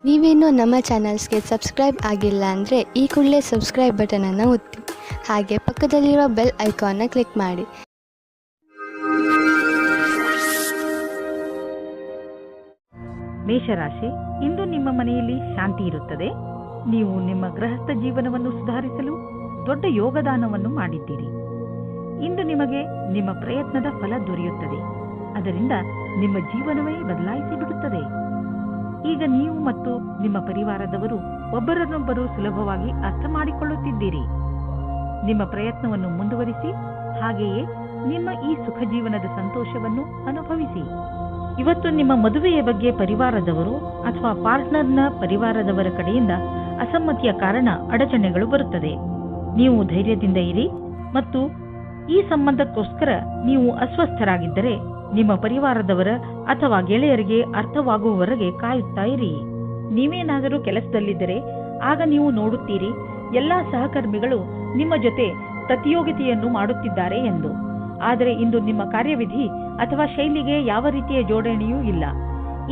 ನೀವೇನೂ ನಮ್ಮ ಚಾನಲ್ಸ್ಗೆ ಸಬ್ಸ್ಕ್ರೈಬ್ ಆಗಿಲ್ಲ ಅಂದರೆ ಈ ಕೂಡಲೇ ಸಬ್ಸ್ಕ್ರೈಬ್ ಬಟನನ್ನು ಒತ್ತಿ ಹಾಗೆ ಪಕ್ಕದಲ್ಲಿರುವ ಬೆಲ್ ಐಕಾನ್ನ ಕ್ಲಿಕ್ ಮಾಡಿ. ಮೇಷರಾಶಿ, ಇಂದು ನಿಮ್ಮ ಮನೆಯಲ್ಲಿ ಶಾಂತಿ ಇರುತ್ತದೆ. ನೀವು ನಿಮ್ಮ ಗೃಹಸ್ಥ ಜೀವನವನ್ನು ಸುಧಾರಿಸಲು ದೊಡ್ಡ ಯೋಗದಾನವನ್ನು ಮಾಡಿದ್ದೀರಿ. ಇಂದು ನಿಮಗೆ ನಿಮ್ಮ ಪ್ರಯತ್ನದ ಫಲ ದೊರೆಯುತ್ತದೆ. ಅದರಿಂದ ನಿಮ್ಮ ಜೀವನವೇ ಬದಲಾಯಿಸಿ ಬಿಡುತ್ತದೆ. ಈಗ ನೀವು ಮತ್ತು ನಿಮ್ಮ ಪರಿವಾರದವರು ಒಬ್ಬರನ್ನೊಬ್ಬರು ಸುಲಭವಾಗಿ ಅರ್ಥ ಮಾಡಿಕೊಳ್ಳುತ್ತಿದ್ದೀರಿ. ನಿಮ್ಮ ಪ್ರಯತ್ನವನ್ನು ಮುಂದುವರಿಸಿ, ಹಾಗೆಯೇ ನಿಮ್ಮ ಈ ಸುಖ ಜೀವನದ ಸಂತೋಷವನ್ನು ಅನುಭವಿಸಿ. ಇವತ್ತು ನಿಮ್ಮ ಮದುವೆಯ ಬಗ್ಗೆ ಪರಿವಾರದವರು ಅಥವಾ ಪಾರ್ಟ್ನರ್ನ ಪರಿವಾರದವರ ಕಡೆಯಿಂದ ಅಸಮ್ಮತಿಯ ಕಾರಣ ಅಡಚಣೆಗಳು ಬರುತ್ತದೆ. ನೀವು ಧೈರ್ಯದಿಂದ ಇರಿ ಮತ್ತು ಈ ಸಂಬಂಧಕ್ಕೋಸ್ಕರ ನೀವು ಅಸ್ವಸ್ಥರಾಗಿದ್ದರೆ ನಿಮ್ಮ ಪರಿವಾರದವರ ಅಥವಾ ಗೆಳೆಯರಿಗೆ ಅರ್ಥವಾಗುವವರೆಗೆ ಕಾಯುತ್ತಾ ಇರಿ. ನೀವೇನಾದರೂ ಕೆಲಸದಲ್ಲಿದ್ದರೆ ಆಗ ನೀವು ನೋಡುತ್ತೀರಿ ಎಲ್ಲಾ ಸಹಕರ್ಮಿಗಳು ನಿಮ್ಮ ಜೊತೆ ಪ್ರತಿಯೋಗಿತೆಯನ್ನು ಮಾಡುತ್ತಿದ್ದಾರೆ ಎಂದು. ಆದರೆ ಇಂದು ನಿಮ್ಮ ಕಾರ್ಯವಿಧಿ ಅಥವಾ ಶೈಲಿಗೆ ಯಾವ ರೀತಿಯ ಜೋಡಣೆಯೂ ಇಲ್ಲ.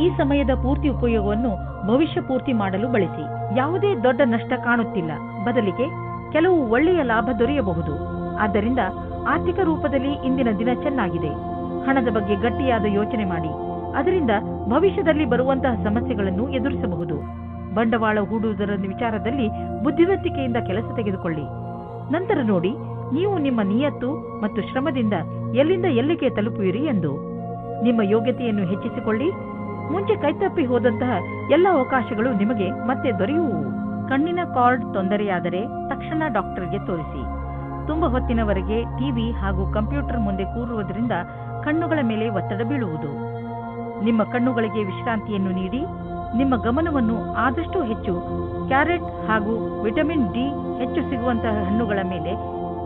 ಈ ಸಮಯದ ಪೂರ್ತಿ ಉಪಯೋಗವನ್ನು ಭವಿಷ್ಯ ಪೂರ್ತಿ ಮಾಡಲು ಬಳಸಿ. ಯಾವುದೇ ದೊಡ್ಡ ನಷ್ಟ ಕಾಣುತ್ತಿಲ್ಲ, ಬದಲಿಗೆ ಕೆಲವು ಒಳ್ಳೆಯ ಲಾಭ ದೊರೆಯಬಹುದು. ಆದ್ದರಿಂದ ಆರ್ಥಿಕ ರೂಪದಲ್ಲಿ ಇಂದಿನ ದಿನ ಚೆನ್ನಾಗಿದೆ. ಹಣದ ಬಗ್ಗೆ ಗಟ್ಟಿಯಾದ ಯೋಚನೆ ಮಾಡಿ, ಅದರಿಂದ ಭವಿಷ್ಯದಲ್ಲಿ ಬರುವಂತಹ ಸಮಸ್ಯೆಗಳನ್ನು ಎದುರಿಸಬಹುದು. ಬಂಡವಾಳ ಹೂಡುವುದರ ವಿಚಾರದಲ್ಲಿ ಬುದ್ಧಿವಂತಿಕೆಯಿಂದ ಕೆಲಸ ತೆಗೆದುಕೊಳ್ಳಿ. ನಂತರ ನೋಡಿ ನೀವು ನಿಮ್ಮ ನಿಯತ್ತು ಮತ್ತು ಶ್ರಮದಿಂದ ಎಲ್ಲಿಂದ ಎಲ್ಲಿಗೆ ತಲುಪುವಿರಿ ಎಂದು. ನಿಮ್ಮ ಯೋಗ್ಯತೆಯನ್ನು ಹೆಚ್ಚಿಸಿಕೊಳ್ಳಿ. ಮುಂಚೆ ಕೈತಪ್ಪಿ ಹೋದಂತಹ ಎಲ್ಲ ಅವಕಾಶಗಳು ನಿಮಗೆ ಮತ್ತೆ ದೊರೆಯುವು. ಕಣ್ಣಿನ ಕಾರ್ಡ್ ತೊಂದರೆಯಾದರೆ ತಕ್ಷಣ ಡಾಕ್ಟರ್ಗೆ ತೋರಿಸಿ. ತುಂಬ ಹೊತ್ತಿನವರೆಗೆ ಟಿವಿ ಹಾಗೂ ಕಂಪ್ಯೂಟರ್ ಮುಂದೆ ಕೂರುವುದರಿಂದ ಕಣ್ಣುಗಳ ಮೇಲೆ ಒತ್ತಡ ಬೀಳುವುದು. ನಿಮ್ಮ ಕಣ್ಣುಗಳಿಗೆ ವಿಶ್ರಾಂತಿಯನ್ನು ನೀಡಿ. ನಿಮ್ಮ ಗಮನವನ್ನು ಆದಷ್ಟು ಹೆಚ್ಚು ಕ್ಯಾರೆಟ್ ಹಾಗೂ ವಿಟಮಿನ್ ಡಿ ಹೆಚ್ಚು ಸಿಗುವಂತಹ ಹಣ್ಣುಗಳ ಮೇಲೆ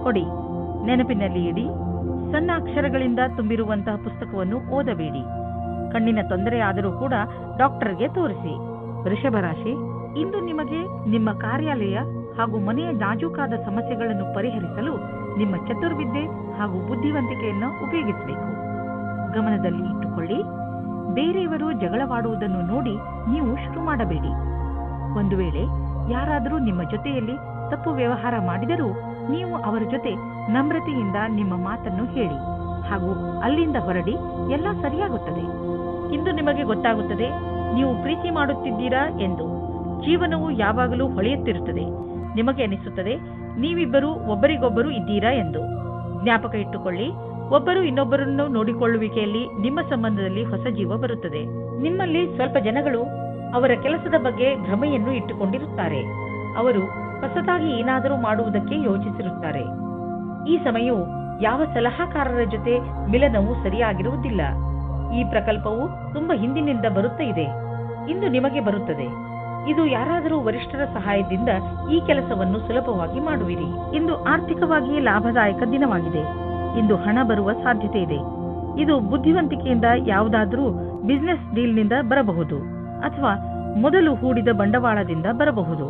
ಕೊಡಿ. ನೆನಪಿನಲ್ಲಿ ಇಡಿ, ಸಣ್ಣ ಅಕ್ಷರಗಳಿಂದ ತುಂಬಿರುವಂತಹ ಪುಸ್ತಕವನ್ನು ಓದಬೇಡಿ. ಕಣ್ಣಿನ ತೊಂದರೆ ಆದರೂ ಕೂಡ ಡಾಕ್ಟರ್ಗೆ ತೋರಿಸಿ. ವೃಷಭ ರಾಶಿ, ಇಂದು ನಿಮಗೆ ನಿಮ್ಮ ಕಾರ್ಯಾಲಯ ಹಾಗೂ ಮನೆಯ ನಾಜೂಕಾದ ಸಮಸ್ಯೆಗಳನ್ನು ಪರಿಹರಿಸಲು ನಿಮ್ಮ ಚತುರ್ವಿದ್ಯೆ ಹಾಗೂ ಬುದ್ಧಿವಂತಿಕೆಯನ್ನು ಉಪಯೋಗಿಸಬೇಕು. ಗಮನದಲ್ಲಿ ಇಟ್ಟುಕೊಳ್ಳಿ, ಬೇರೆಯವರು ಜಗಳವಾಡುವುದನ್ನು ನೋಡಿ ನೀವು ಶುರು ಮಾಡಬೇಡಿ. ಒಂದು ವೇಳೆ ಯಾರಾದರೂ ನಿಮ್ಮ ಜೊತೆಯಲ್ಲಿ ತಪ್ಪು ವ್ಯವಹಾರ ಮಾಡಿದರೂ ನೀವು ಅವರ ಜೊತೆ ನಮ್ರತೆಯಿಂದ ನಿಮ್ಮ ಮಾತನ್ನು ಹೇಳಿ ಹಾಗೂ ಅಲ್ಲಿಂದ ಹೊರಡಿ. ಎಲ್ಲ ಸರಿಯಾಗುತ್ತದೆ. ಇಂದು ನಿಮಗೆ ಗೊತ್ತಾಗುತ್ತದೆ ನೀವು ಪ್ರೀತಿ ಮಾಡುತ್ತಿದ್ದೀರಾ ಎಂದು. ಜೀವನವು ಯಾವಾಗಲೂ ಹೊಳೆಯುತ್ತಿರುತ್ತದೆ. ನಿಮಗೆ ಅನಿಸುತ್ತದೆ ನೀವಿಬ್ಬರು ಒಬ್ಬರಿಗೊಬ್ಬರು ಇದ್ದೀರಾ ಎಂದು. ಜ್ಞಾಪಕ ಇಟ್ಟುಕೊಳ್ಳಿ, ಒಬ್ಬರು ಇನ್ನೊಬ್ಬರನ್ನು ನೋಡಿಕೊಳ್ಳುವಿಕೆಯಲ್ಲಿ ನಿಮ್ಮ ಸಂಬಂಧದಲ್ಲಿ ಹೊಸ ಜೀವ ಬರುತ್ತದೆ. ನಿಮ್ಮಲ್ಲಿ ಸ್ವಲ್ಪ ಜನಗಳು ಅವರ ಕೆಲಸದ ಬಗ್ಗೆ ಭ್ರಮೆಯನ್ನು ಇಟ್ಟುಕೊಂಡಿರುತ್ತಾರೆ. ಅವರು ಹೊಸದಾಗಿ ಏನಾದರೂ ಮಾಡುವುದಕ್ಕೆ ಯೋಚಿಸಿರುತ್ತಾರೆ. ಈ ಸಮಯವು ಯಾವ ಸಲಹಾಕಾರರ ಜೊತೆ ಮಿಲನವು ಸರಿಯಾಗಿರುವುದಿಲ್ಲ. ಈ ಪ್ರಕಲ್ಪವು ತುಂಬಾ ಹಿಂದಿನಿಂದ ಬರುತ್ತಾ ಇದೆ. ಇಂದು ನಿಮಗೆ ಬರುತ್ತದೆ. ಇದು ಯಾರಾದರೂ ವರಿಷ್ಠರ ಸಹಾಯದಿಂದ ಈ ಕೆಲಸವನ್ನು ಸುಲಭವಾಗಿ ಮಾಡುವಿರಿ. ಇಂದು ಆರ್ಥಿಕವಾಗಿ ಲಾಭದಾಯಕ ದಿನವಾಗಿದೆ. ಇಂದು ಹಣ ಬರುವ ಸಾಧ್ಯತೆ ಇದೆ. ಇದು ಬುದ್ಧಿವಂತಿಕೆಯಿಂದ ಯಾವುದಾದರೂ ಬಿಸಿನೆಸ್ ಡೀಲ್ನಿಂದ ಬರಬಹುದು ಅಥವಾ ಮೊದಲು ಹೂಡಿದ ಬಂಡವಾಳದಿಂದ ಬರಬಹುದು.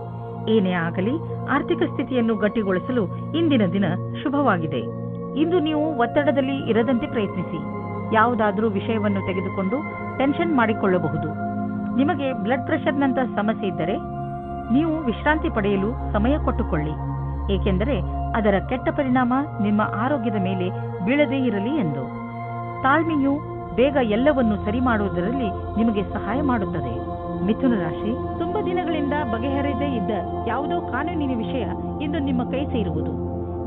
ಏನೇ ಆಗಲಿ, ಆರ್ಥಿಕ ಸ್ಥಿತಿಯನ್ನು ಗಟ್ಟಿಗೊಳಿಸಲು ಇಂದಿನ ದಿನ ಶುಭವಾಗಿದೆ. ಇಂದು ನೀವು ಒತ್ತಡದಲ್ಲಿ ಇರದಂತೆ ಪ್ರಯತ್ನಿಸಿ. ಯಾವುದಾದರೂ ವಿಷಯವನ್ನು ತೆಗೆದುಕೊಂಡು ಟೆನ್ಷನ್ ಮಾಡಿಕೊಳ್ಳಬಹುದು. ನಿಮಗೆ ಬ್ಲಡ್ ಪ್ರೆಷರ್ನಂತಹ ಸಮಸ್ಯೆ ಇದ್ದರೆ ನೀವು ವಿಶ್ರಾಂತಿ ಪಡೆಯಲು ಸಮಯ ಕೊಟ್ಟುಕೊಳ್ಳಿ, ಏಕೆಂದರೆ ಅದರ ಕೆಟ್ಟ ಪರಿಣಾಮ ನಿಮ್ಮ ಆರೋಗ್ಯದ ಮೇಲೆ ಬೀಳದೇ ಇರಲಿ ಎಂದು. ತಾಳ್ಮೆಯು ಬೇಗ ಎಲ್ಲವನ್ನು ಸರಿ ಮಾಡುವುದರಲ್ಲಿ ನಿಮಗೆ ಸಹಾಯ ಮಾಡುತ್ತದೆ. ಮಿಥುನ ರಾಶಿ, ತುಂಬಾ ದಿನಗಳಿಂದ ಬಗೆಹರಿಯದೇ ಇದ್ದ ಯಾವುದೋ ಕಾನೂನಿನ ವಿಷಯ ಇಂದು ನಿಮ್ಮ ಕೈ ಸೇರುವುದು.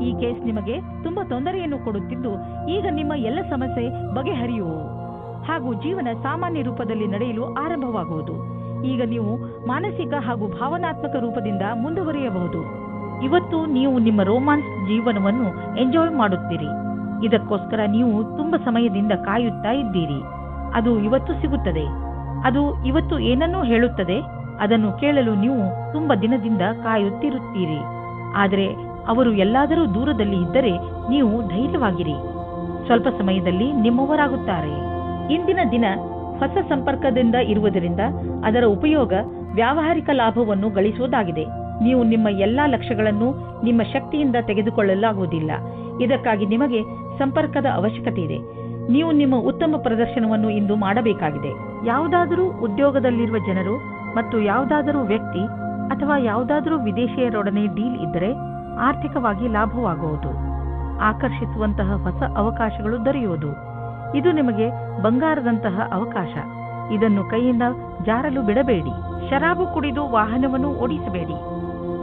ಈ ಕೇಸ್ ನಿಮಗೆ ತುಂಬಾ ತೊಂದರೆಯನ್ನು ಕೊಡುತ್ತಿದ್ದು, ಈಗ ನಿಮ್ಮ ಎಲ್ಲ ಸಮಸ್ಯೆ ಬಗೆಹರಿಯುವು ಹಾಗೂ ಜೀವನ ಸಾಮಾನ್ಯ ರೂಪದಲ್ಲಿ ನಡೆಯಲು ಆರಂಭವಾಗುವುದು. ಈಗ ನೀವು ಮಾನಸಿಕ ಹಾಗೂ ಭಾವನಾತ್ಮಕ ರೂಪದಿಂದ ಮುಂದುವರಿಯಬಹುದು. ಇವತ್ತು ನೀವು ನಿಮ್ಮ ರೋಮಾನ್ಸ್ ಜೀವನವನ್ನು ಎಂಜಾಯ್ ಮಾಡುತ್ತೀರಿ. ಇದಕ್ಕೋಸ್ಕರ ನೀವು ತುಂಬಾ ಸಮಯದಿಂದ ಕಾಯುತ್ತಾ ಇದ್ದೀರಿ. ಅದು ಇವತ್ತು ಸಿಗುತ್ತದೆ. ಅದು ಇವತ್ತು ಏನನ್ನೂ ಹೇಳುತ್ತದೆ. ಅದನ್ನು ಕೇಳಲು ನೀವು ತುಂಬಾ ದಿನದಿಂದ ಕಾಯುತ್ತಿರುತ್ತೀರಿ. ಆದರೆ ಅವರು ಎಲ್ಲಾದರೂ ದೂರದಲ್ಲಿ ಇದ್ದರೆ ನೀವು ಧೈರ್ಯವಾಗಿರಿ. ಸ್ವಲ್ಪ ಸಮಯದಲ್ಲಿ ನಿಮ್ಮವರಾಗುತ್ತಾರೆ. ಇಂದಿನ ದಿನ ಹೊಸ ಸಂಪರ್ಕದಿಂದ ಇರುವುದರಿಂದ ಅದರ ಉಪಯೋಗ ವ್ಯಾವಹಾರಿಕ ಲಾಭವನ್ನು ಗಳಿಸುವುದಾಗಿದೆ. ನೀವು ನಿಮ್ಮ ಎಲ್ಲಾ ಲಕ್ಷ್ಯಗಳನ್ನು ನಿಮ್ಮ ಶಕ್ತಿಯಿಂದ ತೆಗೆದುಕೊಳ್ಳಲಾಗುವುದಿಲ್ಲ. ಇದಕ್ಕಾಗಿ ನಿಮಗೆ ಸಂಪರ್ಕದ ಅವಶ್ಯಕತೆ ಇದೆ. ನೀವು ನಿಮ್ಮ ಉತ್ತಮ ಪ್ರದರ್ಶನವನ್ನು ಇಂದು ಮಾಡಬೇಕಾಗಿದೆ. ಯಾವುದಾದರೂ ಉದ್ಯೋಗದಲ್ಲಿರುವ ಜನರು ಮತ್ತು ಯಾವುದಾದರೂ ವ್ಯಕ್ತಿ ಅಥವಾ ಯಾವುದಾದರೂ ವಿದೇಶಿಯರೊಡನೆ ಡೀಲ್ ಇದ್ದರೆ ಆರ್ಥಿಕವಾಗಿ ಲಾಭವಾಗುವುದು. ಆಕರ್ಷಿಸುವಂತಹ ಹೊಸ ಅವಕಾಶಗಳು ದೊರೆಯುವುದು. ಇದು ನಿಮಗೆ ಬಂಗಾರದಂತಹ ಅವಕಾಶ. ಇದನ್ನು ಕೈಯಿಂದ ಜಾರಲು ಬಿಡಬೇಡಿ. ಶರಾಬು ಕುಡಿದು ವಾಹನವನ್ನು ಓಡಿಸಬೇಡಿ.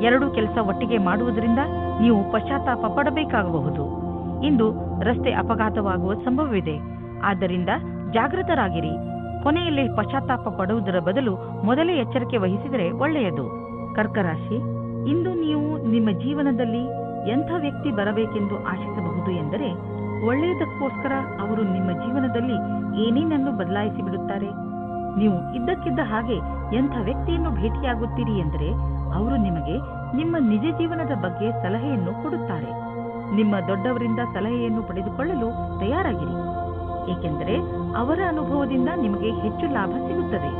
ಎರಡು ಕೆಲಸ ಒಟ್ಟಿಗೆ ಮಾಡುವುದರಿಂದ ನೀವು ಪಶ್ಚಾತ್ತಾಪ ಪಡಬೇಕಾಗಬಹುದು. ಇಂದು ರಸ್ತೆ ಅಪಘಾತವಾಗುವ ಸಂಭವವಿದೆ. ಆದ್ದರಿಂದ ಜಾಗೃತರಾಗಿರಿ. ಕೊನೆಯಲ್ಲಿ ಪಶ್ಚಾತ್ತಾಪ ಪಡುವುದರ ಬದಲು ಮೊದಲೇ ಎಚ್ಚರಿಕೆ ವಹಿಸಿದರೆ ಒಳ್ಳೆಯದು. ಕರ್ಕರಾಶಿ, ಇಂದು ನೀವು ನಿಮ್ಮ ಜೀವನದಲ್ಲಿ ಎಂಥ ವ್ಯಕ್ತಿ ಬರಬೇಕೆಂದು ಆಶಿಸಬಹುದು ಎಂದರೆ, ಒಳ್ಳೆಯದಕ್ಕೋಸ್ಕರ ಅವರು ನಿಮ್ಮ ಜೀವನದಲ್ಲಿ ಏನೇನನ್ನು ಬದಲಾಯಿಸಿ ಬಿಡುತ್ತಾರೆ. ನೀವು ಇದ್ದಕ್ಕಿದ್ದ ಹಾಗೆ ಎಂಥ ವ್ಯಕ್ತಿಯನ್ನು ಭೇಟಿಯಾಗುತ್ತೀರಿ ಎಂದರೆ, ಅವರು ನಿಮಗೆ ನಿಮ್ಮ ನಿಜ ಜೀವನದ ಬಗ್ಗೆ ಸಲಹೆಯನ್ನು ಕೊಡುತ್ತಾರೆ. ನಿಮ್ಮ ದೊಡ್ಡವರಿಂದ ಸಲಹೆಯನ್ನು ಪಡೆದುಕೊಳ್ಳಲು ತಯಾರಾಗಿರಿ, ಏಕೆಂದರೆ ಅವರ ಅನುಭವದಿಂದ ನಿಮಗೆ ಹೆಚ್ಚು ಲಾಭ ಸಿಗುತ್ತದೆ.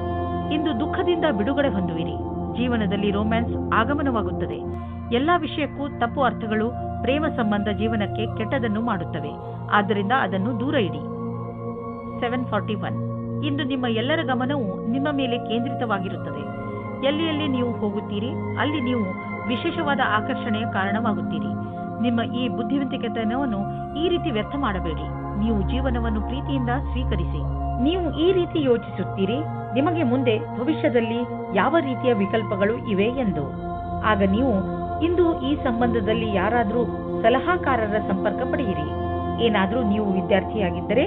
ಇಂದು ದುಃಖದಿಂದ ಬಿಡುಗಡೆ ಹೊಂದುವಿರಿ. ಜೀವನದಲ್ಲಿ ರೊಮ್ಯಾನ್ಸ್ ಆಗಮನವಾಗುತ್ತದೆ. ಎಲ್ಲಾ ವಿಷಯಕ್ಕೂ ತಪ್ಪು ಅರ್ಥಗಳು ಪ್ರೇಮ ಸಂಬಂಧ ಜೀವನಕ್ಕೆ ಕೆಟ್ಟದನ್ನು ಮಾಡುತ್ತವೆ. ಆದ್ದರಿಂದ ಅದನ್ನು ದೂರ ಇಡಿ. 741 ಇಂದು ನಿಮ್ಮ ಎಲ್ಲರ ಗಮನವು ನಿಮ್ಮ ಮೇಲೆ ಕೇಂದ್ರಿತವಾಗಿರುತ್ತದೆ. ಎಲ್ಲಿ ನೀವು ಹೋಗುತ್ತೀರಿ ಅಲ್ಲಿ ನೀವು ವಿಶೇಷವಾದ ಆಕರ್ಷಣೆಯ ಕಾರಣವಾಗುತ್ತೀರಿ. ನಿಮ್ಮ ಈ ಬುದ್ಧಿವಂತಿಕೆತನವನ್ನು ಈ ರೀತಿ ವ್ಯರ್ಥ ಮಾಡಬೇಡಿ. ನೀವು ಜೀವನವನ್ನು ಪ್ರೀತಿಯಿಂದ ಸ್ವೀಕರಿಸಿ. ನೀವು ಈ ರೀತಿ ಯೋಚಿಸುತ್ತೀರಿ, ನಿಮಗೆ ಮುಂದೆ ಭವಿಷ್ಯದಲ್ಲಿ ಯಾವ ರೀತಿಯ ವಿಕಲ್ಪಗಳು ಇವೆ ಎಂದು. ಆಗ ನೀವು ಇಂದು ಈ ಸಂಬಂಧದಲ್ಲಿ ಯಾರಾದರೂ ಸಲಹಾಕಾರರ ಸಂಪರ್ಕ ಪಡೆಯಿರಿ. ಏನಾದರೂ ನೀವು ವಿದ್ಯಾರ್ಥಿಯಾಗಿದ್ದರೆ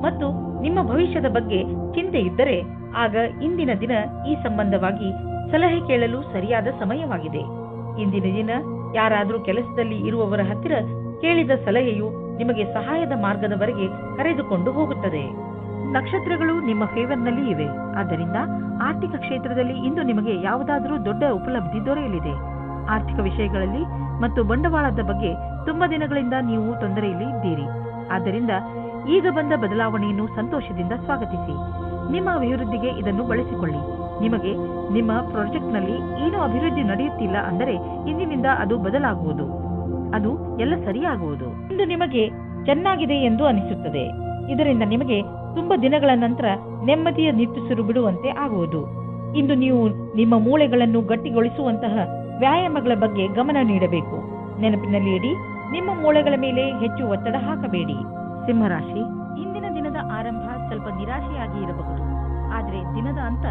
ಮತ್ತು ನಿಮ್ಮ ಭವಿಷ್ಯದ ಬಗ್ಗೆ ಚಿಂತೆ ಇದ್ದರೆ, ಆಗ ಇಂದಿನ ದಿನ ಈ ಸಂಬಂಧವಾಗಿ ಸಲಹೆ ಕೇಳಲು ಸರಿಯಾದ ಸಮಯವಾಗಿದೆ. ಇಂದಿನ ದಿನ ಯಾರಾದರೂ ಕೆಲಸದಲ್ಲಿ ಇರುವವರ ಹತ್ತಿರ ಕೇಳಿದ ಸಲಹೆಯು ನಿಮಗೆ ಸಹಾಯದ ಮಾರ್ಗದವರೆಗೆ ಕರೆದುಕೊಂಡು ಹೋಗುತ್ತದೆ. ನಕ್ಷತ್ರಗಳು ನಿಮ್ಮ ಫೇವರ್ನಲ್ಲಿ ಇವೆ. ಆದ್ದರಿಂದ ಆರ್ಥಿಕ ಕ್ಷೇತ್ರದಲ್ಲಿ ಇಂದು ನಿಮಗೆ ಯಾವುದಾದರೂ ದೊಡ್ಡ ಉಪಲಬ್ಧಿ ದೊರೆಯಲಿದೆ. ಆರ್ಥಿಕ ವಿಷಯಗಳಲ್ಲಿ ಮತ್ತು ಬಂಡವಾಳದ ಬಗ್ಗೆ ತುಂಬಾ ದಿನಗಳಿಂದ ನೀವು ತೊಂದರೆಯಲ್ಲಿ ಇದ್ದೀರಿ. ಆದ್ದರಿಂದ ಈಗ ಬಂದ ಬದಲಾವಣೆಯನ್ನು ಸಂತೋಷದಿಂದ ಸ್ವಾಗತಿಸಿ. ನಿಮ್ಮ ಅಭಿವೃದ್ಧಿಗೆ ಇದನ್ನು ಬಳಸಿಕೊಳ್ಳಿ. ನಿಮಗೆ ನಿಮ್ಮ ಪ್ರಾಜೆಕ್ಟ್ನಲ್ಲಿ ಏನೋ ಅಭಿವೃದ್ಧಿ ನಡೆಯುತ್ತಿಲ್ಲ ಅಂದರೆ ಇಂದಿನಿಂದ ಅದು ಬದಲಾಗುವುದು. ಅದು ಎಲ್ಲ ಸರಿಯಾಗುವುದು. ಇಂದು ನಿಮಗೆ ಚೆನ್ನಾಗಿದೆ ಎಂದು ಅನಿಸುತ್ತದೆ. ಇದರಿಂದ ನಿಮಗೆ ತುಂಬಾ ದಿನಗಳ ನಂತರ ನೆಮ್ಮದಿಯ ನಿಟ್ಟುಸಿರು ಬಿಡುವಂತೆ ಆಗುವುದು. ಇಂದು ನೀವು ನಿಮ್ಮ ಮೂಳೆಗಳನ್ನು ಗಟ್ಟಿಗೊಳಿಸುವಂತಹ ವ್ಯಾಯಾಮಗಳ ಬಗ್ಗೆ ಗಮನ ನೀಡಬೇಕು. ನೆನಪಿನಲ್ಲಿ ಇಡಿ, ನಿಮ್ಮ ಮೂಳೆಗಳ ಮೇಲೆ ಹೆಚ್ಚು ಒತ್ತಡ ಹಾಕಬೇಡಿ. ಸಿಂಹರಾಶಿ, ಇಂದಿನ ದಿನದ ಆರಂಭ ಸ್ವಲ್ಪ ನಿರಾಶೆಯಾಗಿ ಇರಬಹುದು, ಆದರೆ ದಿನದ ಅಂತ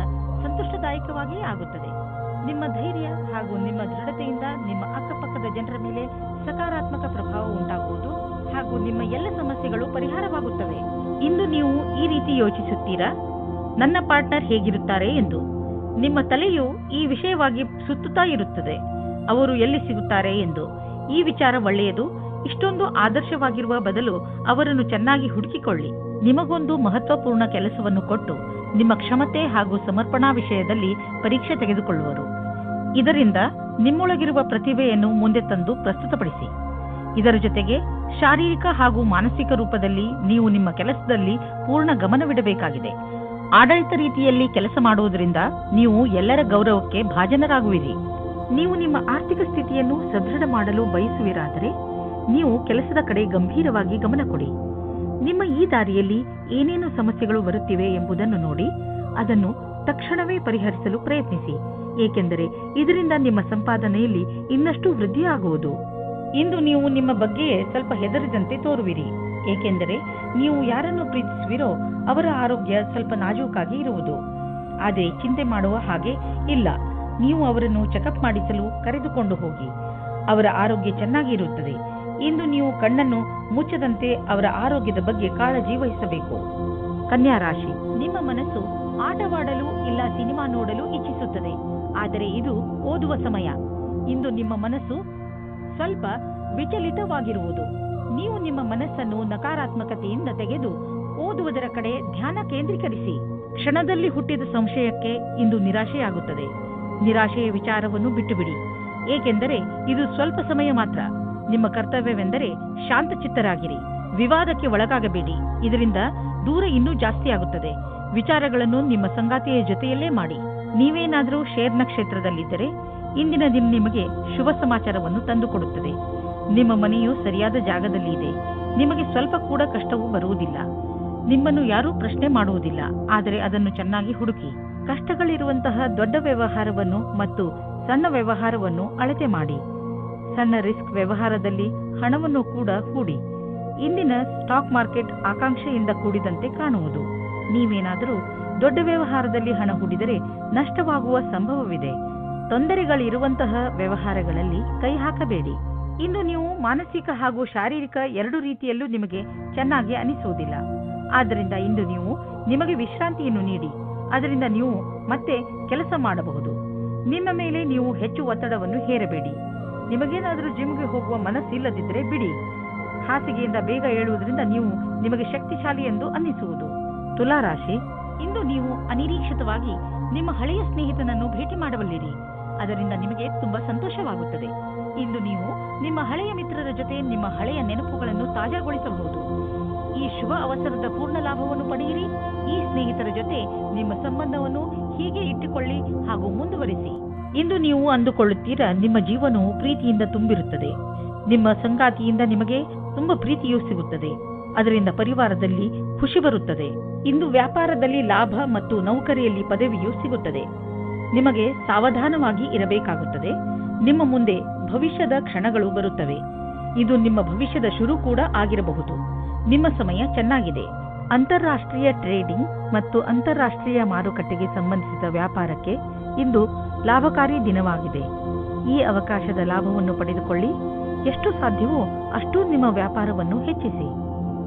ಸಂತೋಷದಾಯಕವಾಗಿಯೇ ಆಗುತ್ತದೆ. ನಿಮ್ಮ ಧೈರ್ಯ ಹಾಗೂ ನಿಮ್ಮ ದೃಢತೆಯಿಂದ ನಿಮ್ಮ ಅಕ್ಕಪಕ್ಕದ ಜನರ ಮೇಲೆ ಸಕಾರಾತ್ಮಕ ಪ್ರಭಾವ ಉಂಟಾಗುವುದು ಹಾಗೂ ನಿಮ್ಮ ಎಲ್ಲ ಸಮಸ್ಯೆಗಳು ಪರಿಹಾರವಾಗುತ್ತವೆ. ಇಂದು ನೀವು ಈ ರೀತಿ ಯೋಚಿಸುತ್ತೀರಾ, ನನ್ನ ಪಾರ್ಟ್ನರ್ ಹೇಗಿರುತ್ತಾರೆ ಎಂದು. ನಿಮ್ಮ ತಲೆಯು ಈ ವಿಷಯವಾಗಿ ಸುತ್ತುತ್ತಾ ಇರುತ್ತದೆ, ಅವರು ಎಲ್ಲಿ ಸಿಗುತ್ತಾರೆ ಎಂದು. ಈ ವಿಚಾರ ಒಳ್ಳೆಯದು. ಇಷ್ಟೊಂದು ಆದರ್ಶವಾಗಿರುವ ಬದಲು ಅವರನ್ನು ಚೆನ್ನಾಗಿ ಹುಡುಕಿಕೊಳ್ಳಿ. ನಿಮಗೊಂದು ಮಹತ್ವಪೂರ್ಣ ಕೆಲಸವನ್ನು ಕೊಟ್ಟು ನಿಮ್ಮ ಕ್ಷಮತೆ ಹಾಗೂ ಸಮರ್ಪಣಾ ವಿಷಯದಲ್ಲಿ ಪರೀಕ್ಷೆ ತೆಗೆದುಕೊಳ್ಳುವರು. ಇದರಿಂದ ನಿಮ್ಮೊಳಗಿರುವ ಪ್ರತಿಭೆಯನ್ನು ಮುಂದೆ ತಂದು ಪ್ರಸ್ತುತಪಡಿಸಿ. ಇದರ ಜೊತೆಗೆ ಶಾರೀರಿಕ ಹಾಗೂ ಮಾನಸಿಕ ರೂಪದಲ್ಲಿ ನೀವು ನಿಮ್ಮ ಕೆಲಸದಲ್ಲಿ ಪೂರ್ಣ ಗಮನವಿಡಬೇಕಾಗಿದೆ. ಆಡಳಿತ ರೀತಿಯಲ್ಲಿ ಕೆಲಸ ಮಾಡುವುದರಿಂದ ನೀವು ಎಲ್ಲರ ಗೌರವಕ್ಕೆ ಭಾಜನರಾಗುವಿರಿ. ನೀವು ನಿಮ್ಮ ಆರ್ಥಿಕ ಸ್ಥಿತಿಯನ್ನು ಸದೃಢ ಮಾಡಲು ಬಯಸುವಿರಾದರೆ ನೀವು ಕೆಲಸದ ಕಡೆ ಗಂಭೀರವಾಗಿ ಗಮನ ಕೊಡಿ. ನಿಮ್ಮ ಈ ದಾರಿಯಲ್ಲಿ ಏನೇನು ಸಮಸ್ಯೆಗಳು ಬರುತ್ತಿವೆ ಎಂಬುದನ್ನು ನೋಡಿ ಅದನ್ನು ತಕ್ಷಣವೇ ಪರಿಹರಿಸಲು ಪ್ರಯತ್ನಿಸಿ, ಏಕೆಂದರೆ ಇದರಿಂದ ನಿಮ್ಮ ಸಂಪಾದನೆಯಲ್ಲಿ ಇನ್ನಷ್ಟು ವೃದ್ಧಿಯಾಗುವುದು. ಇಂದು ನೀವು ನಿಮ್ಮ ಬಗ್ಗೆಯೇ ಸ್ವಲ್ಪ ಹೆದರಿದಂತೆ ತೋರುವಿರಿ, ಏಕೆಂದರೆ ನೀವು ಯಾರನ್ನು ಪ್ರೀತಿಸುವಿರೋ ಅವರ ಆರೋಗ್ಯ ಸ್ವಲ್ಪ ನಾಜೂಕಾಗಿ ಇರುವುದು. ಆದರೆ ಚಿಂತೆ ಮಾಡುವ ಹಾಗೆ ಇಲ್ಲ. ನೀವು ಅವರನ್ನು ಚೆಕಪ್ ಮಾಡಿಸಲು ಕರೆದುಕೊಂಡು ಹೋಗಿ. ಅವರ ಆರೋಗ್ಯ ಚೆನ್ನಾಗಿ ಇರುತ್ತದೆ. ಇಂದು ನೀವು ಕಣ್ಣನ್ನು ಮುಚ್ಚದಂತೆ ಅವರ ಆರೋಗ್ಯದ ಬಗ್ಗೆ ಕಾಳಜಿ ವಹಿಸಬೇಕು. ಕನ್ಯಾ ರಾಶಿ, ನಿಮ್ಮ ಮನಸ್ಸು ಆಟವಾಡಲು ಇಲ್ಲ ಸಿನಿಮಾ ನೋಡಲು ಇಚ್ಛಿಸುತ್ತದೆ, ಆದರೆ ಇದು ಓದುವ ಸಮಯ. ಇಂದು ನಿಮ್ಮ ಮನಸ್ಸು ಸ್ವಲ್ಪ ವಿಚಲಿತವಾಗಿರುವುದು. ನೀವು ನಿಮ್ಮ ಮನಸ್ಸನ್ನು ನಕಾರಾತ್ಮಕತೆಯಿಂದ ತೆಗೆದು ಓದುವುದರ ಕಡೆ ಧ್ಯಾನ ಕೇಂದ್ರೀಕರಿಸಿ. ಕ್ಷಣದಲ್ಲಿ ಹುಟ್ಟಿದ ಸಂಶಯಕ್ಕೆ ಇಂದು ನಿರಾಶೆಯಾಗುತ್ತದೆ. ನಿರಾಶೆಯ ವಿಚಾರವನ್ನು ಬಿಟ್ಟುಬಿಡಿ, ಏಕೆಂದರೆ ಇದು ಸ್ವಲ್ಪ ಸಮಯ ಮಾತ್ರ. ನಿಮ್ಮ ಕರ್ತವ್ಯವೆಂದರೆ ಶಾಂತಚಿತ್ತರಾಗಿರಿ. ವಿವಾದಕ್ಕೆ ಒಳಗಾಗಬೇಡಿ, ಇದರಿಂದ ದೂರ ಇನ್ನೂ ಜಾಸ್ತಿ ಆಗುತ್ತದೆ. ವಿಚಾರಗಳನ್ನು ನಿಮ್ಮ ಸಂಗಾತಿಯ ಜೊತೆಯಲ್ಲೇ ಮಾಡಿ. ನೀವೇನಾದರೂ ಶೇರ್ ನಕ್ಷತ್ರದಲ್ಲಿದ್ದರೆ ಇಂದಿನ ದಿನ ನಿಮಗೆ ಶುಭ ಸಮಾಚಾರವನ್ನು ತಂದುಕೊಡುತ್ತದೆ. ನಿಮ್ಮ ಮನೆಯು ಸರಿಯಾದ ಜಾಗದಲ್ಲಿ ಇದೆ. ನಿಮಗೆ ಸ್ವಲ್ಪ ಕೂಡ ಕಷ್ಟವೂ ಬರುವುದಿಲ್ಲ. ನಿಮ್ಮನ್ನು ಯಾರೂ ಪ್ರಶ್ನೆ ಮಾಡುವುದಿಲ್ಲ, ಆದರೆ ಅದನ್ನು ಚೆನ್ನಾಗಿ ಹುಡುಕಿ ಕಷ್ಟಗಳಿರುವಂತಹ ದೊಡ್ಡ ವ್ಯವಹಾರವನ್ನು ಮತ್ತು ಸಣ್ಣ ವ್ಯವಹಾರವನ್ನು ಅಳತೆ ಮಾಡಿ. ಸಣ್ಣ ರಿಸ್ಕ್ ವ್ಯವಹಾರದಲ್ಲಿ ಹಣವನ್ನು ಕೂಡ ಹೂಡಿ. ಇಂದಿನ ಸ್ಟಾಕ್ ಮಾರ್ಕೆಟ್ ಆಕಾಂಕ್ಷೆಯಿಂದ ಕೂಡಿದಂತೆ ಕಾಣುವುದು. ನೀವೇನಾದರೂ ದೊಡ್ಡ ವ್ಯವಹಾರದಲ್ಲಿ ಹಣ ಹೂಡಿದರೆ ನಷ್ಟವಾಗುವ ಸಂಭವವಿದೆ. ತೊಂದರೆಗಳಿರುವಂತಹ ವ್ಯವಹಾರಗಳಲ್ಲಿ ಕೈ ಹಾಕಬೇಡಿ. ಇಂದು ನೀವು ಮಾನಸಿಕ ಹಾಗೂ ಶಾರೀರಿಕ ಎರಡು ರೀತಿಯಲ್ಲೂ ನಿಮಗೆ ಚೆನ್ನಾಗಿ ಅನಿಸುವುದಿಲ್ಲ. ಆದ್ದರಿಂದ ಇಂದು ನೀವು ನಿಮಗೆ ವಿಶ್ರಾಂತಿಯನ್ನು ನೀಡಿ. ಅದರಿಂದ ನೀವು ಮತ್ತೆ ಕೆಲಸ ಮಾಡಬಹುದು. ನಿಮ್ಮ ಮೇಲೆ ನೀವು ಹೆಚ್ಚು ಒತ್ತಡವನ್ನು ಹೇರಬೇಡಿ. ನಿಮಗೇನಾದರೂ ಜಿಮ್ಗೆ ಹೋಗುವ ಮನಸ್ಸಿಲ್ಲದಿದ್ದರೆ ಬಿಡಿ. ಹಾಸಿಗೆಯಿಂದ ಬೇಗ ಏಳುವುದರಿಂದ ನೀವು ನಿಮಗೆ ಶಕ್ತಿಶಾಲಿ ಎಂದು ಅನ್ನಿಸುವುದು. ತುಲಾ ರಾಶಿ, ಇಂದು ನೀವು ಅನಿರೀಕ್ಷಿತವಾಗಿ ನಿಮ್ಮ ಹಳೆಯ ಸ್ನೇಹಿತನನ್ನು ಭೇಟಿ ಮಾಡಬಲ್ಲಿರಿ. ಅದರಿಂದ ನಿಮಗೆ ತುಂಬಾ ಸಂತೋಷವಾಗುತ್ತದೆ. ಇಂದು ನೀವು ನಿಮ್ಮ ಹಳೆಯ ಮಿತ್ರರ ಜೊತೆ ನಿಮ್ಮ ಹಳೆಯ ನೆನಪುಗಳನ್ನು ತಾಜಾಗೊಳಿಸಬಹುದು. ಈ ಶುಭ ಅವಸರದ ಪೂರ್ಣ ಲಾಭವನ್ನು ಪಡೆಯಿರಿ. ಈ ಸ್ನೇಹಿತರ ಜೊತೆ ನಿಮ್ಮ ಸಂಬಂಧವನ್ನು ಹೀಗೆ ಇಟ್ಟುಕೊಳ್ಳಿ ಹಾಗೂ ಮುಂದುವರಿಸಿ. ಇಂದು ನೀವು ಅಂದುಕೊಳ್ಳುತ್ತೀರಾ ನಿಮ್ಮ ಜೀವನವು ಪ್ರೀತಿಯಿಂದ ತುಂಬಿರುತ್ತದೆ. ನಿಮ್ಮ ಸಂಗಾತಿಯಿಂದ ನಿಮಗೆ ತುಂಬಾ ಪ್ರೀತಿಯೂ ಸಿಗುತ್ತದೆ. ಅದರಿಂದ ಪರಿವಾರದಲ್ಲಿ ಖುಷಿ ಬರುತ್ತದೆ. ಇಂದು ವ್ಯಾಪಾರದಲ್ಲಿ ಲಾಭ ಮತ್ತು ನೌಕರಿಯಲ್ಲಿ ಪದವಿಯೂ ಸಿಗುತ್ತದೆ. ನಿಮಗೆ ಸಾವಧಾನವಾಗಿ ಇರಬೇಕಾಗುತ್ತದೆ. ನಿಮ್ಮ ಮುಂದೆ ಭವಿಷ್ಯದ ಕ್ಷಣಗಳು ಬರುತ್ತವೆ. ಇದು ನಿಮ್ಮ ಭವಿಷ್ಯದ ಶುರು ಕೂಡ ಆಗಿರಬಹುದು. ನಿಮ್ಮ ಸಮಯ ಚೆನ್ನಾಗಿದೆ. ಅಂತಾರಾಷ್ಟ್ರೀಯ ಟ್ರೇಡಿಂಗ್ ಮತ್ತು ಅಂತಾರಾಷ್ಟ್ರೀಯ ಮಾರುಕಟ್ಟೆಗೆ ಸಂಬಂಧಿಸಿದ ವ್ಯಾಪಾರಕ್ಕೆ ಇಂದು ಲಾಭಕಾರಿ ದಿನವಾಗಿದೆ. ಈ ಅವಕಾಶದ ಲಾಭವನ್ನು ಪಡೆದುಕೊಳ್ಳಿ. ಎಷ್ಟು ಸಾಧ್ಯವೋ ಅಷ್ಟು ನಿಮ್ಮ ವ್ಯಾಪಾರವನ್ನು ಹೆಚ್ಚಿಸಿ.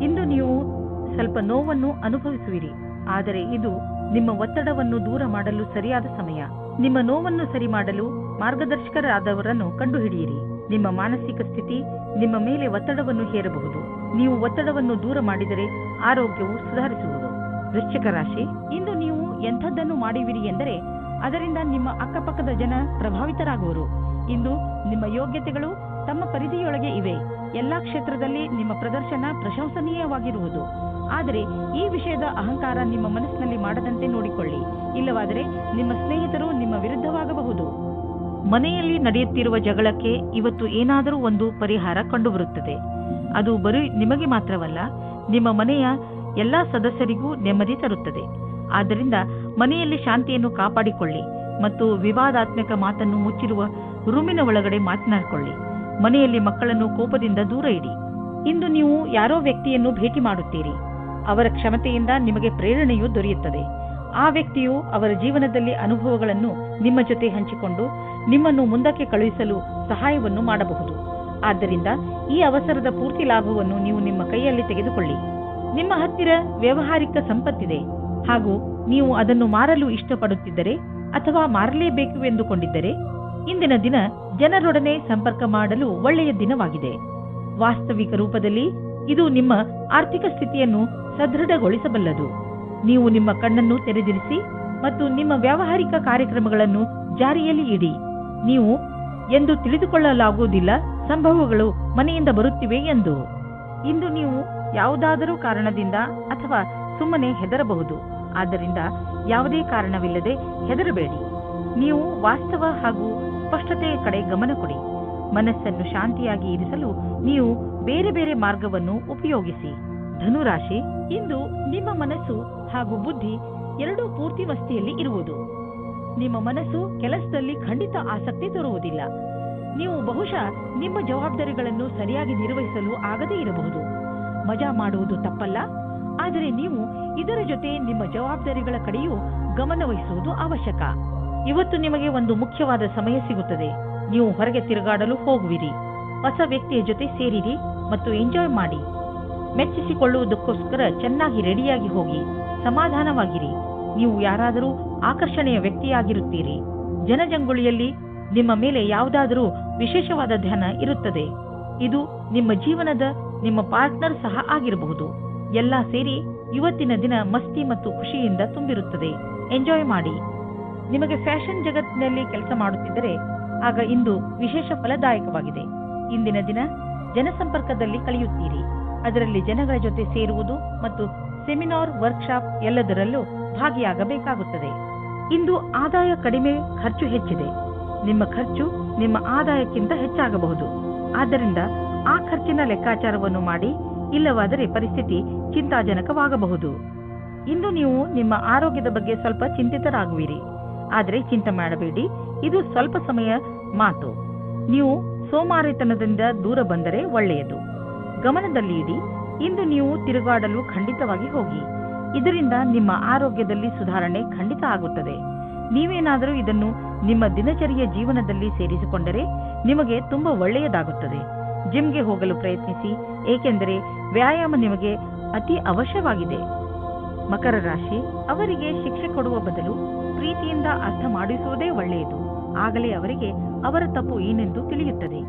ಇಂದು ನೀವು ಸ್ವಲ್ಪ ನೋವನ್ನು ಅನುಭವಿಸುವಿರಿ. ಆದರೆ ಇದು ನಿಮ್ಮ ಒತ್ತಡವನ್ನು ದೂರ ಮಾಡಲು ಸರಿಯಾದ ಸಮಯ. ನಿಮ್ಮ ನೋವನ್ನು ಸರಿ ಮಾಡಲು ಮಾರ್ಗದರ್ಶಕರಾದವರನ್ನು ಕಂಡುಹಿಡಿಯಿರಿ. ನಿಮ್ಮ ಮಾನಸಿಕ ಸ್ಥಿತಿ ನಿಮ್ಮ ಮೇಲೆ ಒತ್ತಡವನ್ನು ಹೇರಬಹುದು. ನೀವು ಒತ್ತಡವನ್ನು ದೂರ ಮಾಡಿದರೆ ಆರೋಗ್ಯವು ಸುಧಾರಿಸುವುದು. ವೃಶ್ಚಿಕ ರಾಶಿ, ಇಂದು ನೀವು ಎಂಥದ್ದನ್ನು ಮಾಡುವಿರಿ ಎಂದರೆ ಅದರಿಂದ ನಿಮ್ಮ ಅಕ್ಕಪಕ್ಕದ ಜನ ಪ್ರಭಾವಿತರಾಗುವರು. ಇಂದು ನಿಮ್ಮ ಯೋಗ್ಯತೆಗಳು ತಮ್ಮ ಪರಿಧಿಯೊಳಗೆ ಇವೆ. ಎಲ್ಲಾ ಕ್ಷೇತ್ರದಲ್ಲಿ ನಿಮ್ಮ ಪ್ರದರ್ಶನ ಪ್ರಶಂಸನೀಯವಾಗಿರುವುದು. ಆದರೆ ಈ ವಿಷಯದ ಅಹಂಕಾರ ನಿಮ್ಮ ಮನಸ್ಸಿನಲ್ಲಿ ಮಾಡದಂತೆ ನೋಡಿಕೊಳ್ಳಿ. ಇಲ್ಲವಾದರೆ ನಿಮ್ಮ ಸ್ನೇಹಿತರು ನಿಮ್ಮ ವಿರುದ್ಧವಾಗಬಹುದು. ಮನೆಯಲ್ಲಿ ನಡೆಯುತ್ತಿರುವ ಜಗಳಕ್ಕೆ ಇವತ್ತು ಏನಾದರೂ ಒಂದು ಪರಿಹಾರ ಕಂಡುಬರುತ್ತದೆ. ಅದು ಬರೀ ನಿಮಗೆ ಮಾತ್ರವಲ್ಲ, ನಿಮ್ಮ ಮನೆಯ ಎಲ್ಲಾ ಸದಸ್ಯರಿಗೂ ನೆಮ್ಮದಿ ತರುತ್ತದೆ. ಆದ್ದರಿಂದ ಮನೆಯಲ್ಲಿ ಶಾಂತಿಯನ್ನು ಕಾಪಾಡಿಕೊಳ್ಳಿ ಮತ್ತು ವಿವಾದಾತ್ಮಕ ಮಾತನ್ನು ಮುಚ್ಚಿರುವ ರೂಮಿನ ಒಳಗಡೆ ಮಾತನಾಡಿಕೊಳ್ಳಿ. ಮನೆಯಲ್ಲಿ ಮಕ್ಕಳನ್ನು ಕೋಪದಿಂದ ದೂರ ಇಡಿ. ಇಂದು ನೀವು ಯಾರೋ ವ್ಯಕ್ತಿಯನ್ನು ಭೇಟಿ ಮಾಡುತ್ತೀರಿ. ಅವರ ಕ್ಷಮತೆಯಿಂದ ನಿಮಗೆ ಪ್ರೇರಣೆಯೂ ದೊರೆಯುತ್ತದೆ. ಆ ವ್ಯಕ್ತಿಯು ಅವರ ಜೀವನದಲ್ಲಿ ಅನುಭವಗಳನ್ನು ನಿಮ್ಮ ಜೊತೆ ಹಂಚಿಕೊಂಡು ನಿಮ್ಮನ್ನು ಮುಂದಕ್ಕೆ ಕಳುಹಿಸಲು ಸಹಾಯವನ್ನು ಮಾಡಬಹುದು. ಆದ್ದರಿಂದ ಈ ಅವಸರದ ಪೂರ್ತಿ ಲಾಭವನ್ನು ನೀವು ನಿಮ್ಮ ಕೈಯಲ್ಲಿ ತೆಗೆದುಕೊಳ್ಳಿ. ನಿಮ್ಮ ಹತ್ತಿರ ವ್ಯಾವಹಾರಿಕ ಸಂಪತ್ತಿದೆ ಹಾಗೂ ನೀವು ಅದನ್ನು ಮಾರಲು ಇಷ್ಟಪಡುತ್ತಿದ್ದರೆ ಅಥವಾ ಮಾರಲೇಬೇಕು ಎಂದುಕೊಂಡಿದ್ದರೆ ಇಂದಿನ ದಿನ ಜನರೊಡನೆ ಸಂಪರ್ಕ ಮಾಡಲು ಒಳ್ಳೆಯ ದಿನವಾಗಿದೆ. ವಾಸ್ತವಿಕ ರೂಪದಲ್ಲಿ ಇದು ನಿಮ್ಮ ಆರ್ಥಿಕ ಸ್ಥಿತಿಯನ್ನು ಸದೃಢಗೊಳಿಸಬಲ್ಲದು. ನೀವು ನಿಮ್ಮ ಕಣ್ಣನ್ನು ತೆರೆದಿರಿಸಿ ಮತ್ತು ನಿಮ್ಮ ವ್ಯಾವಹಾರಿಕ ಕಾರ್ಯಕ್ರಮಗಳನ್ನು ಜಾರಿಯಲ್ಲಿ ಇಡಿ. ನೀವು ಎಂದು ತಿಳಿದುಕೊಳ್ಳಲಾಗುವುದಿಲ್ಲ ಸಂಭವಗಳು ಮನೆಯಿಂದ ಬರುತ್ತಿವೆ ಎಂದು. ಇಂದು ನೀವು ಯಾವುದಾದರೂ ಕಾರಣದಿಂದ ಅಥವಾ ಸುಮ್ಮನೆ ಹೆದರಬಹುದು. ಆದ್ದರಿಂದ ಯಾವುದೇ ಕಾರಣವಿಲ್ಲದೆ ಹೆದರಬೇಡಿ. ನೀವು ವಾಸ್ತವ ಹಾಗೂ ಸ್ಪಷ್ಟತೆಯ ಕಡೆ ಗಮನ ಕೊಡಿ. ಮನಸ್ಸನ್ನು ಶಾಂತಿಯಾಗಿ ಇರಿಸಲು ನೀವು ಬೇರೆ ಬೇರೆ ಮಾರ್ಗವನ್ನು ಉಪಯೋಗಿಸಿ. ಧನುರಾಶಿ, ಇಂದು ನಿಮ್ಮ ಮನಸ್ಸು ಹಾಗೂ ಬುದ್ಧಿ ಎರಡೂ ಪೂರ್ತಿ ಮಸ್ತಿಯಲ್ಲಿ ಇರುವುದು. ನಿಮ್ಮ ಮನಸ್ಸು ಕೆಲಸದಲ್ಲಿ ಖಂಡಿತ ಆಸಕ್ತಿ ತೋರುವುದಿಲ್ಲ. ನೀವು ಬಹುಶಃ ನಿಮ್ಮ ಜವಾಬ್ದಾರಿಗಳನ್ನು ಸರಿಯಾಗಿ ನಿರ್ವಹಿಸಲು ಆಗದೇ ಇರಬಹುದು. ಮಜಾ ಮಾಡುವುದು ತಪ್ಪಲ್ಲ, ಆದರೆ ನೀವು ಇದರ ಜೊತೆ ನಿಮ್ಮ ಜವಾಬ್ದಾರಿಗಳ ಕಡೆಯೂ ಗಮನ ವಹಿಸುವುದು ಅವಶ್ಯಕ. ಇವತ್ತು ನಿಮಗೆ ಒಂದು ಮುಖ್ಯವಾದ ಸಮಯ ಸಿಗುತ್ತದೆ. ನೀವು ಹೊರಗೆ ತಿರುಗಾಡಲು ಹೋಗುವಿರಿ. ಹೊಸ ವ್ಯಕ್ತಿಯ ಜೊತೆ ಸೇರಿರಿ ಮತ್ತು ಎಂಜಾಯ್ ಮಾಡಿ. ಮೆಚ್ಚಿಸಿಕೊಳ್ಳುವುದಕ್ಕೋಸ್ಕರ ಚೆನ್ನಾಗಿ ರೆಡಿಯಾಗಿ ಹೋಗಿ. ಸಮಾಧಾನವಾಗಿರಿ. ನೀವು ಯಾರಾದರೂ ಆಕರ್ಷಣೆಯ ವ್ಯಕ್ತಿಯಾಗಿರುತ್ತೀರಿ. ಜನಜಂಗುಳಿಯಲ್ಲಿ ನಿಮ್ಮ ಮೇಲೆ ಯಾವುದಾದರೂ ವಿಶೇಷವಾದ ಧ್ಯಾನ ಇರುತ್ತದೆ. ಇದು ನಿಮ್ಮ ಜೀವನದ ನಿಮ್ಮ ಪಾರ್ಟ್ನರ್ ಸಹ ಆಗಿರಬಹುದು. ಎಲ್ಲ ಸೇರಿ ಇವತ್ತಿನ ದಿನ ಮಸ್ತಿ ಮತ್ತು ಖುಷಿಯಿಂದ ತುಂಬಿರುತ್ತದೆ. ಎಂಜಾಯ್ ಮಾಡಿ. ನಿಮಗೆ ಫ್ಯಾಷನ್ ಜಗತ್ತಿನಲ್ಲಿ ಕೆಲಸ ಮಾಡುತ್ತಿದ್ದರೆ ಆಗ ಇಂದು ವಿಶೇಷ ಫಲದಾಯಕವಾಗಿದೆ. ಇಂದಿನ ದಿನ ಜನಸಂಪರ್ಕದಲ್ಲಿ ಕಳೆಯುತ್ತೀರಿ. ಅದರಲ್ಲಿ ಜನಗಳ ಜೊತೆ ಸೇರುವುದು ಮತ್ತು ಸೆಮಿನಾರ್, ವರ್ಕ್ಶಾಪ್ ಎಲ್ಲದರಲ್ಲೂ ಭಾಗಿಯಾಗಬೇಕಾಗುತ್ತದೆ. ಇಂದು ಆದಾಯ ಕಡಿಮೆ, ಖರ್ಚು ಹೆಚ್ಚಿದೆ. ನಿಮ್ಮ ಖರ್ಚು ನಿಮ್ಮ ಆದಾಯಕ್ಕಿಂತ ಹೆಚ್ಚಾಗಬಹುದು. ಆದ್ದರಿಂದ ಆ ಖರ್ಚಿನ ಲೆಕ್ಕಾಚಾರವನ್ನು ಮಾಡಿ. ಇಲ್ಲವಾದರೆ ಪರಿಸ್ಥಿತಿ ಚಿಂತಾಜನಕವಾಗಬಹುದು. ಇಂದು ನೀವು ನಿಮ್ಮ ಆರೋಗ್ಯದ ಬಗ್ಗೆ ಸ್ವಲ್ಪ ಚಿಂತಿತರಾಗುವಿರಿ. ಆದರೆ ಚಿಂತೆ ಮಾಡಬೇಡಿ, ಇದು ಸ್ವಲ್ಪ ಸಮಯ ಮಾತು. ನೀವು ಸೋಮಾರಿತನದಿಂದ ದೂರ ಬಂದರೆ ಒಳ್ಳೆಯದು. ಗಮನದಲ್ಲಿ ಇಡಿ, ಇಂದು ನೀವು ತಿರುಗಾಡಲು ಖಂಡಿತವಾಗಿ ಹೋಗಿ. ಇದರಿಂದ ನಿಮ್ಮ ಆರೋಗ್ಯದಲ್ಲಿ ಸುಧಾರಣೆ ಖಂಡಿತ ಆಗುತ್ತದೆ. ನೀವೇನಾದರೂ ಇದನ್ನು ನಿಮ್ಮ ದಿನಚರಿಯ ಜೀವನದಲ್ಲಿ ಸೇರಿಸಿಕೊಂಡರೆ ನಿಮಗೆ ತುಂಬಾ ಒಳ್ಳೆಯದಾಗುತ್ತದೆ. ಜಿಮ್ಗೆ ಹೋಗಲು ಪ್ರಯತ್ನಿಸಿ, ಏಕೆಂದರೆ ವ್ಯಾಯಾಮ ನಿಮಗೆ ಅತಿ ಅವಶ್ಯವಾಗಿದೆ. ಮಕರ ರಾಶಿ, ಅವರಿಗೆ ಶಿಕ್ಷೆ ಕೊಡುವ ಬದಲು ಪ್ರೀತಿಯಿಂದ ಅರ್ಥ ಮಾಡಿಸುವುದೇ ಒಳ್ಳೆಯದು. ಆಗಲೇ ಅವರಿಗೆ ಅವರ ತಪ್ಪು ಏನೆಂದು ತಿಳಿಯುತ್ತದೆ.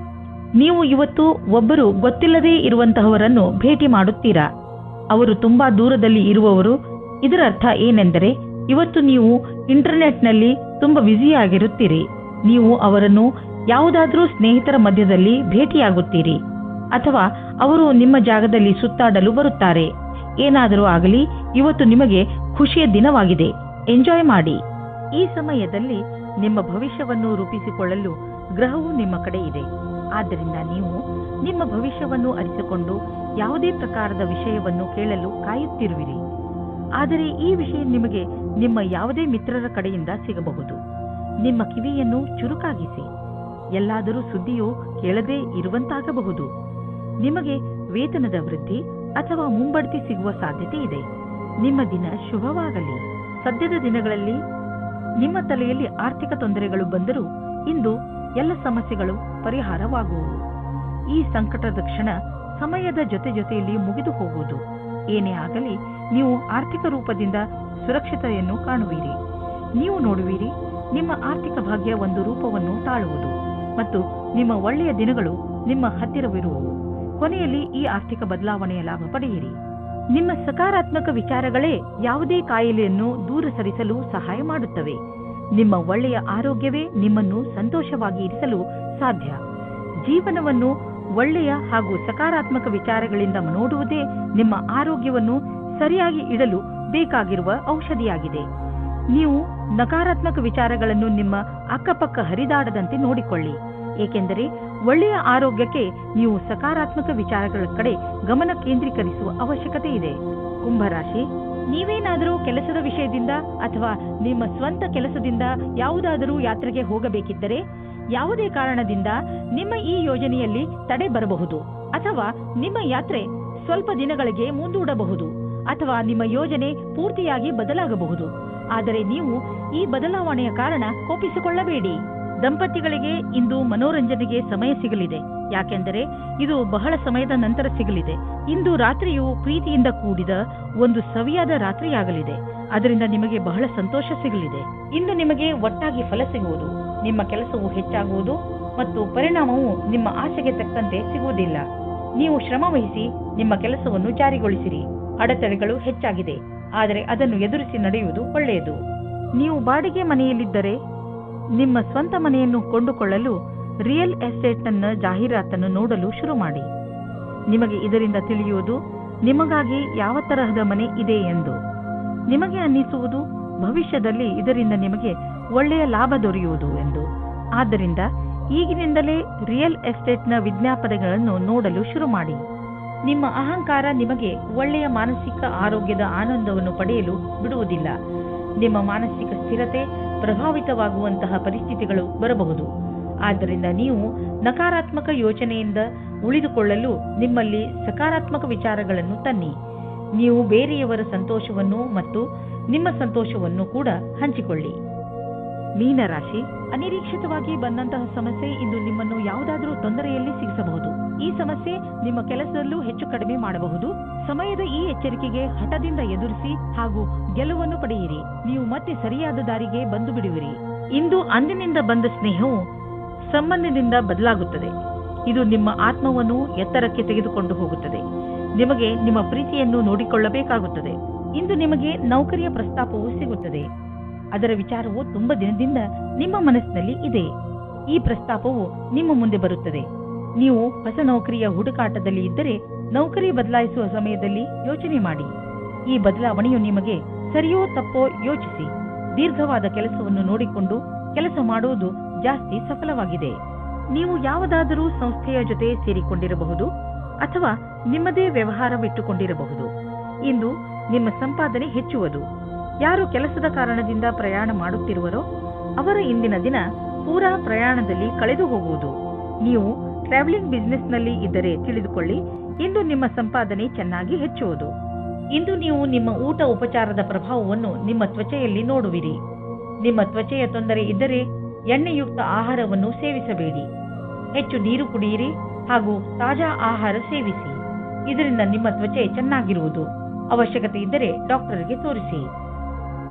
ನೀವು ಇವತ್ತು ಒಬ್ಬರು ಗೊತ್ತಿಲ್ಲದೇ ಇರುವಂತಹವರನ್ನು ಭೇಟಿ ಮಾಡುತ್ತೀರಾ. ಅವರು ತುಂಬಾ ದೂರದಲ್ಲಿ ಇರುವವರು. ಇದರ ಅರ್ಥ ಏನೆಂದರೆ ಇವತ್ತು ನೀವು ಇಂಟರ್ನೆಟ್ನಲ್ಲಿ ತುಂಬಾ ಬ್ಯುಸಿಯಾಗಿರುತ್ತೀರಿ. ನೀವು ಅವರನ್ನು ಯಾವುದಾದ್ರೂ ಸ್ನೇಹಿತರ ಮಧ್ಯದಲ್ಲಿ ಭೇಟಿಯಾಗುತ್ತೀರಿ, ಅಥವಾ ಅವರು ನಿಮ್ಮ ಜಾಗದಲ್ಲಿ ಸುತ್ತಾಡಲು ಬರುತ್ತಾರೆ. ಏನಾದರೂ ಆಗಲಿ, ಇವತ್ತು ನಿಮಗೆ ಖುಷಿಯ ದಿನವಾಗಿದೆ. ಎಂಜಾಯ್ ಮಾಡಿ. ಈ ಸಮಯದಲ್ಲಿ ನಿಮ್ಮ ಭವಿಷ್ಯವನ್ನು ರೂಪಿಸಿಕೊಳ್ಳಲು ಗ್ರಹವು ನಿಮ್ಮ ಕಡೆ ಇದೆ. ಆದ್ದರಿಂದ ನೀವು ನಿಮ್ಮ ಭವಿಷ್ಯವನ್ನು ಅರಿತುಕೊಂಡು ಯಾವುದೇ ಪ್ರಕಾರದ ವಿಷಯವನ್ನು ಕೇಳಲು ಕಾಯುತ್ತಿರುವಿರಿ. ಆದರೆ ಈ ವಿಷಯ ನಿಮಗೆ ನಿಮ್ಮ ಯಾವುದೇ ಮಿತ್ರರ ಕಡೆಯಿಂದ ಸಿಗಬಹುದು. ನಿಮ್ಮ ಕಿವಿಯನ್ನು ಚುರುಕಾಗಿಸಿ. ಎಲ್ಲಾದರೂ ಸುದ್ದಿಯು ಕೇಳದೇ ಇರುವಂತಾಗಬಹುದು. ನಿಮಗೆ ವೇತನದ ವೃದ್ಧಿ ಅಥವಾ ಮುಂಬಡ್ತಿ ಸಿಗುವ ಸಾಧ್ಯತೆ ಇದೆ. ನಿಮ್ಮ ದಿನ ಶುಭವಾಗಲಿ. ಸದ್ಯದ ದಿನಗಳಲ್ಲಿ ನಿಮ್ಮ ತಲೆಯಲ್ಲಿ ಆರ್ಥಿಕ ತೊಂದರೆಗಳು ಬಂದರೂ ಇಂದು ಎಲ್ಲ ಸಮಸ್ಯೆಗಳು ಪರಿಹಾರವಾಗುವುದು. ಈ ಸಂಕಟದ ಕ್ಷಣ ಸಮಯದ ಜೊತೆಯಲ್ಲಿ ಮುಗಿದು ಹೋಗುವುದು. ಏನೇ ಆಗಲಿ, ನೀವು ಆರ್ಥಿಕ ರೂಪದಿಂದ ಸುರಕ್ಷತೆಯನ್ನು ಕಾಣುವಿರಿ. ನೀವು ನೋಡುವಿರಿ, ನಿಮ್ಮ ಆರ್ಥಿಕ ಭಾಗ್ಯ ಒಂದು ರೂಪವನ್ನು ತಾಳುವುದು ಮತ್ತು ನಿಮ್ಮ ಒಳ್ಳೆಯ ದಿನಗಳು ನಿಮ್ಮ ಹತ್ತಿರವಿರುವವು. ಕೊನೆಯಲ್ಲಿ ಈ ಆರ್ಥಿಕ ಬದಲಾವಣೆಯ ಲಾಭ ಪಡೆಯಿರಿ. ನಿಮ್ಮ ಸಕಾರಾತ್ಮಕ ವಿಚಾರಗಳೇ ಯಾವುದೇ ಕಾಯಿಲೆಯನ್ನು ದೂರ ಸರಿಸಲು ಸಹಾಯ ಮಾಡುತ್ತವೆ. ನಿಮ್ಮ ಒಳ್ಳೆಯ ಆರೋಗ್ಯವೇ ನಿಮ್ಮನ್ನು ಸಂತೋಷವಾಗಿ ಇರಿಸಲು ಸಾಧ್ಯ. ಜೀವನವನ್ನು ಒಳ್ಳೆಯ ಹಾಗೂ ಸಕಾರಾತ್ಮಕ ವಿಚಾರಗಳಿಂದ ನೋಡುವುದೇ ನಿಮ್ಮ ಆರೋಗ್ಯವನ್ನು ಸರಿಯಾಗಿ ಇಡಲು ಬೇಕಾಗಿರುವ ಔಷಧಿಯಾಗಿದೆ. ನೀವು ನಕಾರಾತ್ಮಕ ವಿಚಾರಗಳನ್ನು ನಿಮ್ಮ ಅಕ್ಕಪಕ್ಕ ಹರಿದಾಡದಂತೆ ನೋಡಿಕೊಳ್ಳಿ, ಏಕೆಂದರೆ ಒಳ್ಳೆಯ ಆರೋಗ್ಯಕ್ಕೆ ನೀವು ಸಕಾರಾತ್ಮಕ ವಿಚಾರಗಳ ಕಡೆ ಗಮನ ಕೇಂದ್ರೀಕರಿಸುವ ಅವಶ್ಯಕತೆ ಇದೆ. ಕುಂಭರಾಶಿ, ನೀವೇನಾದರೂ ಕೆಲಸದ ವಿಷಯದಿಂದ ಅಥವಾ ನಿಮ್ಮ ಸ್ವಂತ ಕೆಲಸದಿಂದ ಯಾವುದಾದರೂ ಯಾತ್ರೆಗೆ ಹೋಗಬೇಕಿದ್ದರೆ ಯಾವುದೇ ಕಾರಣದಿಂದ ನಿಮ್ಮ ಈ ಯೋಜನೆಯಲ್ಲಿ ತಡೆ ಬರಬಹುದು, ಅಥವಾ ನಿಮ್ಮ ಯಾತ್ರೆ ಸ್ವಲ್ಪ ದಿನಗಳಿಗೆ ಮುಂದೂಡಬಹುದು, ಅಥವಾ ನಿಮ್ಮ ಯೋಜನೆ ಪೂರ್ತಿಯಾಗಿ ಬದಲಾಗಬಹುದು. ಆದರೆ ನೀವು ಈ ಬದಲಾವಣೆಯ ಕಾರಣ ಕೋಪಿಸಿಕೊಳ್ಳಬೇಡಿ. ದಂಪತಿಗಳಿಗೆ ಇಂದು ಮನೋರಂಜನೆಗೆ ಸಮಯ ಸಿಗಲಿದೆ, ಯಾಕೆಂದರೆ ಇದು ಬಹಳ ಸಮಯದ ನಂತರ ಸಿಗಲಿದೆ. ಇಂದು ರಾತ್ರಿಯು ಪ್ರೀತಿಯಿಂದ ಕೂಡಿದ ಒಂದು ಸವಿಯಾದ ರಾತ್ರಿಯಾಗಲಿದೆ. ಅದರಿಂದ ನಿಮಗೆ ಬಹಳ ಸಂತೋಷ ಸಿಗಲಿದೆ. ಇಂದು ನಿಮಗೆ ಒಟ್ಟಾಗಿ ಫಲ ಸಿಗುವುದು. ನಿಮ್ಮ ಕೆಲಸವು ಹೆಚ್ಚಾಗುವುದು ಮತ್ತು ಪರಿಣಾಮವು ನಿಮ್ಮ ಆಸೆಗೆ ತಕ್ಕಂತೆ ಸಿಗುವುದಿಲ್ಲ. ನೀವು ಶ್ರಮ ವಹಿಸಿ ನಿಮ್ಮ ಕೆಲಸವನ್ನು ಜಾರಿಗೊಳಿಸಿರಿ. ಅಡೆತಡೆಗಳು ಹೆಚ್ಚಾಗಿದೆ, ಆದರೆ ಅದನ್ನು ಎದುರಿಸಿ ನಡೆಯುವುದು ಒಳ್ಳೆಯದು. ನೀವು ಬಾಡಿಗೆ ಮನೆಯಲ್ಲಿದ್ದರೆ ನಿಮ್ಮ ಸ್ವಂತ ಮನೆಯನ್ನು ಕೊಂಡುಕೊಳ್ಳಲು ರಿಯಲ್ ಎಸ್ಟೇಟ್ನ ಜಾಹೀರಾತನ್ನು ನೋಡಲು ಶುರು ಮಾಡಿ. ನಿಮಗೆ ಇದರಿಂದ ತಿಳಿಯುವುದು ನಿಮಗಾಗಿ ಯಾವ ತರಹದ ಮನೆ ಇದೆ ಎಂದು. ನಿಮಗೆ ಅನ್ನಿಸುವುದು ಭವಿಷ್ಯದಲ್ಲಿ ಇದರಿಂದ ನಿಮಗೆ ಒಳ್ಳೆಯ ಲಾಭ ದೊರೆಯುವುದು ಎಂದು. ಆದ್ದರಿಂದ ಈಗಿನಿಂದಲೇ ರಿಯಲ್ ಎಸ್ಟೇಟ್ನ ವಿಜ್ಞಾಪನೆಗಳನ್ನು ನೋಡಲು ಶುರು ಮಾಡಿ. ನಿಮ್ಮ ಅಹಂಕಾರ ನಿಮಗೆ ಒಳ್ಳೆಯ ಮಾನಸಿಕ ಆರೋಗ್ಯದ ಆನಂದವನ್ನು ಪಡೆಯಲು ಬಿಡುವುದಿಲ್ಲ. ನಿಮ್ಮ ಮಾನಸಿಕ ಸ್ಥಿರತೆ ಪ್ರಭಾವಿತವಾಗುವಂತಹ ಪರಿಸ್ಥಿತಿಗಳು ಬರಬಹುದು. ಆದ್ದರಿಂದ ನೀವು ನಕಾರಾತ್ಮಕ ಯೋಚನೆಯಿಂದ ಉಳಿದುಕೊಳ್ಳಲು ನಿಮ್ಮಲ್ಲಿ ಸಕಾರಾತ್ಮಕ ವಿಚಾರಗಳನ್ನು ತನ್ನಿ. ನೀವು ಬೇರೆಯವರ ಸಂತೋಷವನ್ನು ಮತ್ತು ನಿಮ್ಮ ಸಂತೋಷವನ್ನು ಕೂಡ ಹಂಚಿಕೊಳ್ಳಿ. ಮೀನರಾಶಿ, ಅನಿರೀಕ್ಷಿತವಾಗಿ ಬಂದಂತಹ ಸಮಸ್ಯೆ ಇಂದು ನಿಮ್ಮನ್ನು ಯಾವುದಾದರೂ ತೊಂದರೆಯಲ್ಲಿ ಸಿಗಿಸಬಹುದು. ಈ ಸಮಸ್ಯೆ ನಿಮ್ಮ ಕೆಲಸದಲ್ಲೂ ಹೆಚ್ಚು ಕಡಿಮೆ ಮಾಡಬಹುದು. ಸಮಯದ ಈ ಎಚ್ಚರಿಕೆಗೆ ಹಠದಿಂದ ಎದುರಿಸಿ ಹಾಗೂ ಗೆಲುವನ್ನು ಪಡೆಯಿರಿ. ನೀವು ಮತ್ತೆ ಸರಿಯಾದ ದಾರಿಗೆ ಬಂದು ಬಿಡುವಿರಿ. ಇಂದು ಅಂದಿನಿಂದ ಬಂದ ಸ್ನೇಹವು ಸಂಬಂಧದಿಂದ ಬದಲಾಗುತ್ತದೆ. ಇದು ನಿಮ್ಮ ಆತ್ಮವನ್ನು ಎತ್ತರಕ್ಕೆ ತೆಗೆದುಕೊಂಡು ಹೋಗುತ್ತದೆ. ನಿಮಗೆ ನಿಮ್ಮ ಪ್ರೀತಿಯನ್ನು ನೋಡಿಕೊಳ್ಳಬೇಕಾಗುತ್ತದೆ. ಇಂದು ನಿಮಗೆ ನೌಕರಿಯ ಪ್ರಸ್ತಾಪವು ಸಿಗುತ್ತದೆ. ಅದರ ವಿಚಾರವು ತುಂಬಾ ದಿನದಿಂದ ನಿಮ್ಮ ಮನಸ್ಸಿನಲ್ಲಿ ಇದೆ. ಈ ಪ್ರಸ್ತಾಪವು ನಿಮ್ಮ ಮುಂದೆ ಬರುತ್ತದೆ. ನೀವು ಹೊಸ ನೌಕರಿಯ ಹುಡುಕಾಟದಲ್ಲಿ ಇದ್ದರೆ ನೌಕರಿ ಬದಲಾಯಿಸುವ ಸಮಯದಲ್ಲಿ ಯೋಚನೆ ಮಾಡಿ. ಈ ಬದಲಾವಣೆಯು ನಿಮಗೆ ಸರಿಯೋ ತಪ್ಪೋ ಯೋಚಿಸಿ. ದೀರ್ಘವಾದ ಕೆಲಸವನ್ನು ನೋಡಿಕೊಂಡು ಕೆಲಸ ಮಾಡುವುದು ಜಾಸ್ತಿ ಸಫಲವಾಗಿದೆ. ನೀವು ಯಾವುದಾದರೂ ಸಂಸ್ಥೆಯ ಜೊತೆ ಸೇರಿಕೊಂಡಿರಬಹುದು ಅಥವಾ ನಿಮ್ಮದೇ ವ್ಯವಹಾರವಿಟ್ಟುಕೊಂಡಿರಬಹುದು. ಇಂದು ನಿಮ್ಮ ಸಂಪಾದನೆ ಹೆಚ್ಚುವುದು. ಯಾರು ಕೆಲಸದ ಕಾರಣದಿಂದ ಪ್ರಯಾಣ ಮಾಡುತ್ತಿರುವರೋ ಅವರ ಇಂದಿನ ದಿನ ಪೂರಾ ಪ್ರಯಾಣದಲ್ಲಿ ಕಳೆದು ಹೋಗುವುದು. ನೀವು ಟ್ರಾವೆಲಿಂಗ್ ಬಿಸಿನೆಸ್ನಲ್ಲಿ ಇದ್ದರೆ ತಿಳಿದುಕೊಳ್ಳಿ, ಇಂದು ನಿಮ್ಮ ಸಂಪಾದನೆ ಚೆನ್ನಾಗಿ ಹೆಚ್ಚುವುದು. ಇಂದು ನೀವು ನಿಮ್ಮ ಊಟ ಉಪಚಾರದ ಪ್ರಭಾವವನ್ನು ನಿಮ್ಮ ತ್ವಚೆಯಲ್ಲಿ ನೋಡುವಿರಿ. ನಿಮ್ಮ ತ್ವಚೆಯ ತೊಂದರೆ ಇದ್ದರೆ ಎಣ್ಣೆಯುಕ್ತ ಆಹಾರವನ್ನು ಸೇವಿಸಬೇಡಿ. ಹೆಚ್ಚು ನೀರು ಕುಡಿಯಿರಿ ಹಾಗೂ ತಾಜಾ ಆಹಾರ ಸೇವಿಸಿ. ಇದರಿಂದ ನಿಮ್ಮ ತ್ವಚೆ ಚೆನ್ನಾಗಿರುವುದು. ಅವಶ್ಯಕತೆ ಇದ್ದರೆ ಡಾಕ್ಟರ್ಗೆ ತೋರಿಸಿ.